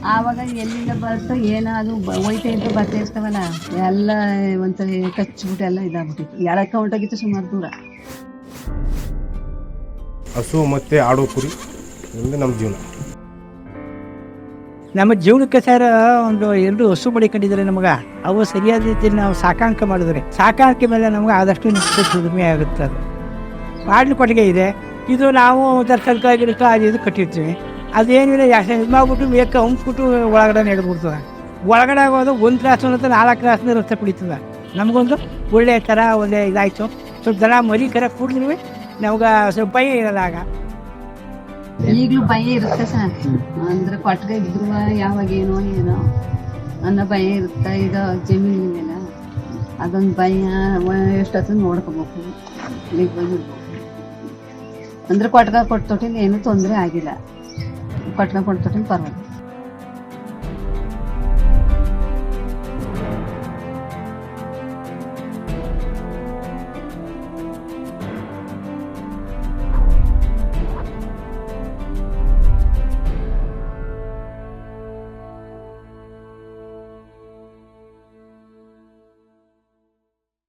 ಆವಾಗ ಎಲ್ಲಿಂದ ಬರ್ತೋ ಏನೋ ಅದು ಹೋಯ್ತಾ ಇದ್ದು ಬರ್ತಾ ಇರ್ತಾವಲ್ಲ ಎಲ್ಲ ಒಂದ್ಸರಿ ಕಚ್ಚಿಬಿಟ್ಟು ಎಲ್ಲ ಇದಾಗ್ಬಿಟ್ಟಿತ್ತು ಎಳಕ್ಕೆ ಹೊಂಟೋಗಿತ್ತು ಸುಮಾರು ದೂರ. ಹಸು ಮತ್ತು ಆಡು ಕುರಿ ಒಂದು ನಮ್ಮ ಜೀವನ. ನಮ್ಮ ಜೀವನಕ್ಕೆ ಸರ್ ಒಂದು 2 ಹಸು ಮಡಿಕೊಂಡಿದ್ದಾರೆ ನಮಗೆ. ಅವು ಸರಿಯಾದ ರೀತಿಯಲ್ಲಿ ನಾವು ಸಾಕಾಣಿಕೆ ಮಾಡಿದ್ರೆ ಸಾಕಾಣಿಕೆ ಮೇಲೆ ನಮ್ಗೆ ಆದಷ್ಟು ನಿಶ್ಚಿತ ದುಡಿಮೆ ಆಗುತ್ತೆ. ಅದು ಬಾಡ್ಲು ಕೊಟ್ಟಿಗೆ ಇದೆ. ಇದು ನಾವು ತರಕಾರಿ ಗಿಡಕ್ಕೆ ಅದು ಇದು ಕಟ್ಟಿರ್ತೀವಿ. ಅದೇನಿಲ್ಲ ಇದು ಮಾಡ್ಬಿಟ್ಟು ಬೇಕ ಅಂದ್ಬಿಟ್ಟು ಒಳಗಡೆ ನೆಡ್ಬಿಡ್ತದೆ. ಒಳಗಡೆ ಆಗೋದು 1 ಕ್ಲಾಸ್ ಅಂತ 4 ಕ್ಲಾಸ್ನ ರಸ್ತೆ ಕುಡಿತದೆ. ನಮಗೊಂದು ಒಳ್ಳೆಯ ಥರ ಒಳ್ಳೆ ಇದಾಯಿತು. ಸ್ವಲ್ಪ ದನ ಮರಿ ಕರ ಕೂಡ್ಲಿವೆ ನಮ್ಗೆ ಸ್ವಲ್ಪ ಭಯ ಇರಲ್ಲ. ಆಗ ಈಗಲೂ ಭಯ ಇರುತ್ತೆ ಸರ್. ಅಂದ್ರೆ ಕೊಟ್ಟಿಗೆ ಇದ್ರು ಯಾವಾಗ ಏನೋ ಅನ್ನೋ ಭಯ ಇರುತ್ತೆ. ಇದು ಜಮೀನಿಗೆಲ್ಲ ಅದೊಂದು ಭಯ. ಎಷ್ಟೊತ್ತು ನೋಡ್ಕೋಬೇಕು, ಈಗ ಬಂದಿರ್ಬೇಕು. ಅಂದ್ರೆ ಕೊಟ್ಟಿಗೆ ಕೊಟ್ಟು ತೊಟ್ಟಿನ ಏನೂ ತೊಂದರೆ ಆಗಿಲ್ಲ. ಕೊಟ್ಟಿಗೆ ಕೊಟ್ಟು ತೊಟ್ಟಿನ ಪರವಾಗಿಲ್ಲ.